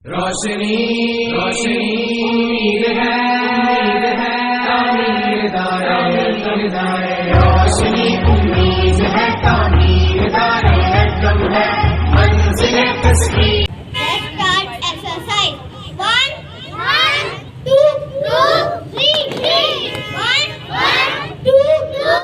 रोशनी रोशनी उम्मीद है तामीरदार रोशनी उम्मीद है तामीरदार अरकम है मंजिल तस्वीर। Let's start exercise. 1, 2, 3. 1, 2, 3.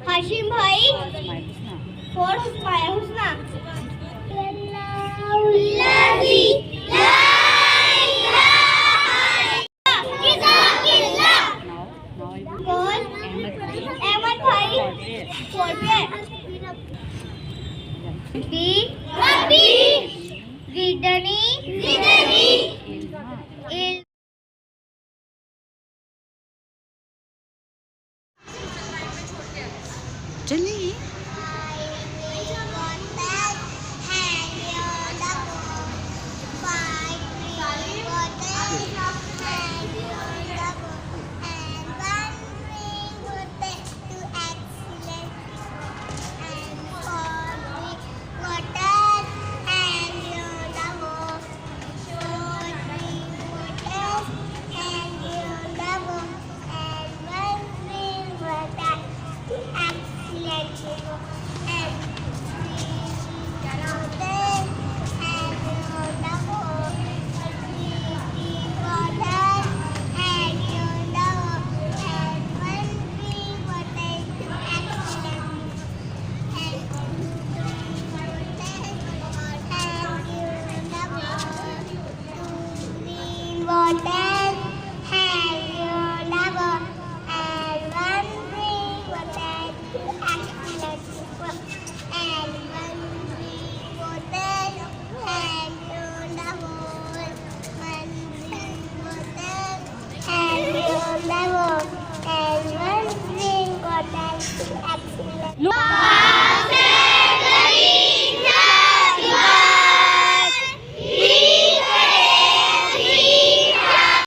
हाशिम भाई for Maya Husna. Ahmad भाई for Ridani चलिए Look!